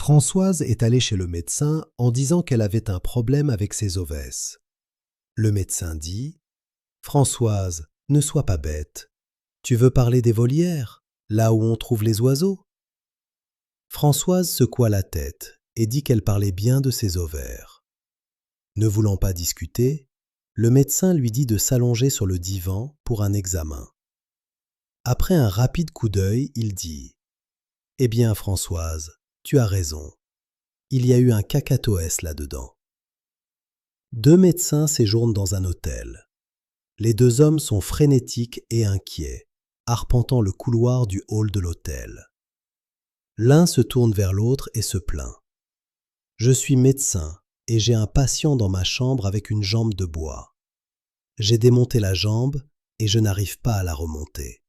Françoise est allée chez le médecin en disant qu'elle avait un problème avec ses ovaires. Le médecin dit « Françoise, ne sois pas bête. Tu veux parler des volières, là où on trouve les oiseaux ?» Françoise secoua la tête et dit qu'elle parlait bien de ses ovaires. Ne voulant pas discuter, le médecin lui dit de s'allonger sur le divan pour un examen. Après un rapide coup d'œil, il dit « Eh bien, Françoise, tu as raison. Il y a eu un cacatoès là-dedans. » Deux médecins séjournent dans un hôtel. Les deux hommes sont frénétiques et inquiets, arpentant le couloir du hall de l'hôtel. L'un se tourne vers l'autre et se plaint. « Je suis médecin et j'ai un patient dans ma chambre avec une jambe de bois. J'ai démonté la jambe et je n'arrive pas à la remonter. »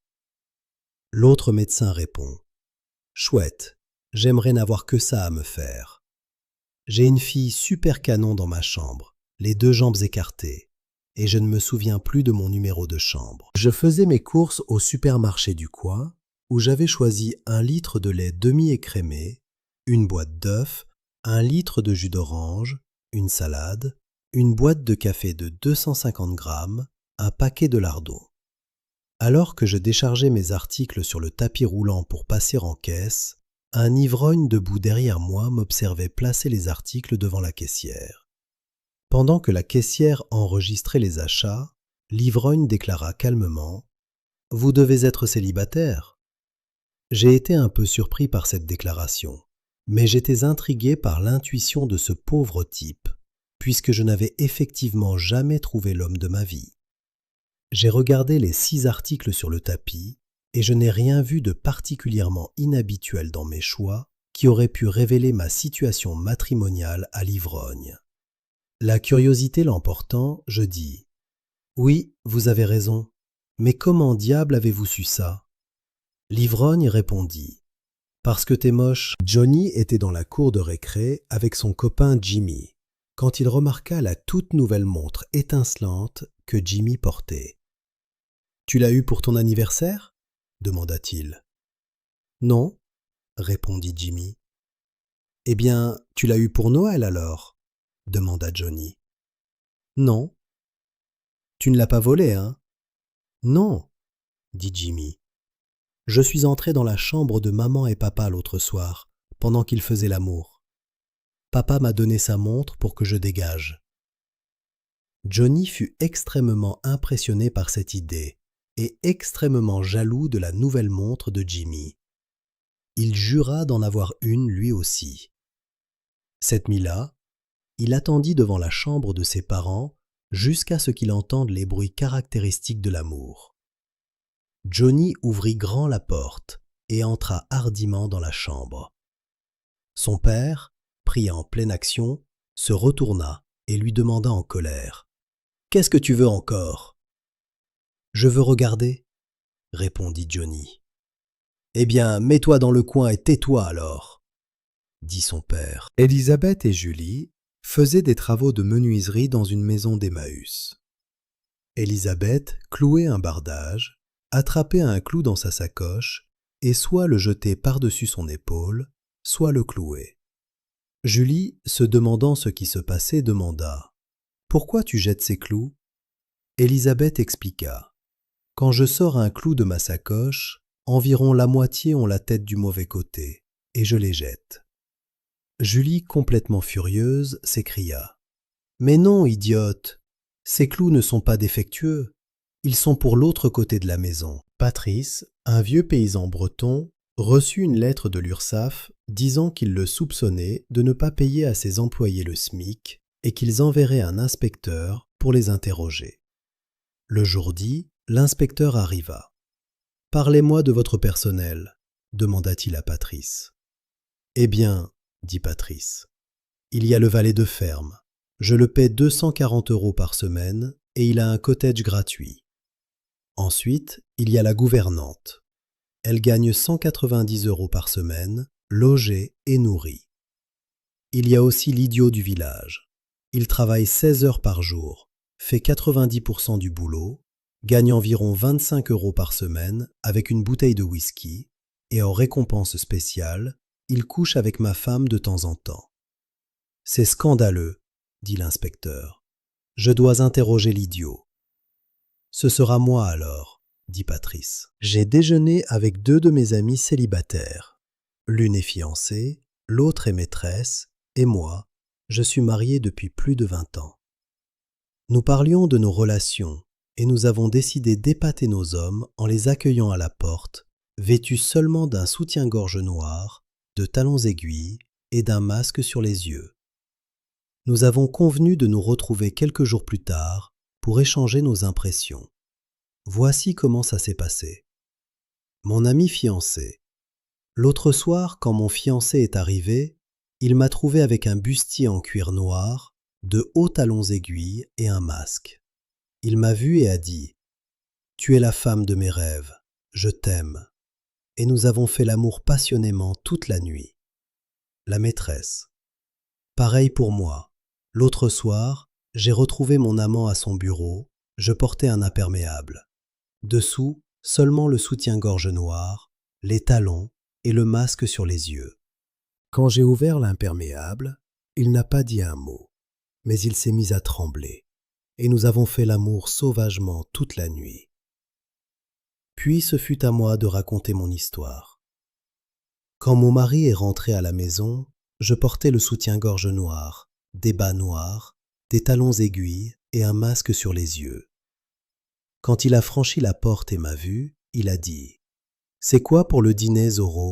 L'autre médecin répond « Chouette, j'aimerais n'avoir que ça à me faire. J'ai une fille super canon dans ma chambre, les deux jambes écartées, et je ne me souviens plus de mon numéro de chambre. Je faisais mes courses au supermarché du coin, où j'avais choisi 1 litre de lait demi-écrémé, une boîte d'œufs, 1 litre de jus d'orange, une salade, une boîte de café de 250 grammes, un paquet de lardons. Alors que je déchargeais mes articles sur le tapis roulant pour passer en caisse, un ivrogne debout derrière moi m'observait placer les articles devant la caissière. Pendant que la caissière enregistrait les achats, l'ivrogne déclara calmement « Vous devez être célibataire ?» J'ai été un peu surpris par cette déclaration, mais j'étais intrigué par l'intuition de ce pauvre type, puisque je n'avais effectivement jamais trouvé l'homme de ma vie. J'ai regardé les 6 articles sur le tapis et je n'ai rien vu de particulièrement inhabituel dans mes choix qui aurait pu révéler ma situation matrimoniale à l'ivrogne. La curiosité l'emportant, je dis « Oui, vous avez raison, mais comment diable avez-vous su ça ?» L'ivrogne répondit « Parce que t'es moche. » Johnny était dans la cour de récré avec son copain Jimmy, quand il remarqua la toute nouvelle montre étincelante que Jimmy portait. « Tu l'as eue pour ton anniversaire ?» demanda-t-il. « Non, » répondit Jimmy. « Eh bien, tu l'as eue pour Noël alors ?» demanda Johnny. « Non. »« Tu ne l'as pas volée, hein ?»« Non, » dit Jimmy. « Je suis entré dans la chambre de maman et papa l'autre soir, pendant qu'ils faisaient l'amour. Papa m'a donné sa montre pour que je dégage. » Johnny fut extrêmement impressionné par cette idée et extrêmement jaloux de la nouvelle montre de Jimmy. Il jura d'en avoir une lui aussi. Cette nuit-là, il attendit devant la chambre de ses parents jusqu'à ce qu'il entende les bruits caractéristiques de l'amour. Johnny ouvrit grand la porte et entra hardiment dans la chambre. Son père, pris en pleine action, se retourna et lui demanda en colère « Qu'est-ce que tu veux encore ?»« Je veux regarder, » répondit Johnny. « Eh bien, mets-toi dans le coin et tais-toi alors, » dit son père. Élisabeth et Julie faisaient des travaux de menuiserie dans une maison d'Emmaüs. Élisabeth clouait un bardage, attrapait un clou dans sa sacoche et soit le jetait par-dessus son épaule, soit le clouait. Julie, se demandant ce qui se passait, demanda « Pourquoi tu jettes ces clous ?» Élisabeth expliqua « Quand je sors un clou de ma sacoche, environ la moitié ont la tête du mauvais côté, et je les jette. » Julie, complètement furieuse, s'écria « Mais non, idiote! Ces clous ne sont pas défectueux. Ils sont pour l'autre côté de la maison. » Patrice, un vieux paysan breton, reçut une lettre de l'URSSAF disant qu'il le soupçonnait de ne pas payer à ses employés le SMIC et qu'ils enverraient un inspecteur pour les interroger. Le jour dit, l'inspecteur arriva. « Parlez-moi de votre personnel, » demanda-t-il à Patrice. « Eh bien, » dit Patrice, « il y a le valet de ferme. Je le paie 240 € par semaine et il a un cottage gratuit. Ensuite, il y a la gouvernante. Elle gagne 190 € par semaine, logée et nourrie. Il y a aussi l'idiot du village. Il travaille 16 heures par jour, fait 90% du boulot, gagne environ 25 € par semaine avec une bouteille de whisky et en récompense spéciale, il couche avec ma femme de temps en temps. C'est scandaleux, dit l'inspecteur. Je dois interroger l'idiot. Ce sera moi alors, dit Patrice. J'ai déjeuné avec 2 de mes amis célibataires. L'une est fiancée, l'autre est maîtresse, et moi, je suis marié depuis plus de 20 ans. Nous parlions de nos relations, et nous avons décidé d'épater nos hommes en les accueillant à la porte, vêtus seulement d'un soutien-gorge noir, de talons aiguilles et d'un masque sur les yeux. Nous avons convenu de nous retrouver quelques jours plus tard pour échanger nos impressions. Voici comment ça s'est passé. Mon ami fiancé. L'autre soir, quand mon fiancé est arrivé, il m'a trouvé avec un bustier en cuir noir, de hauts talons aiguilles et un masque. Il m'a vu et a dit « Tu es la femme de mes rêves, je t'aime ». Et nous avons fait l'amour passionnément toute la nuit. La maîtresse. Pareil pour moi. L'autre soir, j'ai retrouvé mon amant à son bureau, je portais un imperméable. Dessous, seulement le soutien-gorge noir, les talons et le masque sur les yeux. Quand j'ai ouvert l'imperméable, il n'a pas dit un mot, mais il s'est mis à trembler, et nous avons fait l'amour sauvagement toute la nuit. Puis ce fut à moi de raconter mon histoire. Quand mon mari est rentré à la maison, je portais le soutien-gorge noir, des bas noirs, des talons aiguilles et un masque sur les yeux. Quand il a franchi la porte et m'a vu, il a dit « C'est quoi pour le dîner, Zorro ?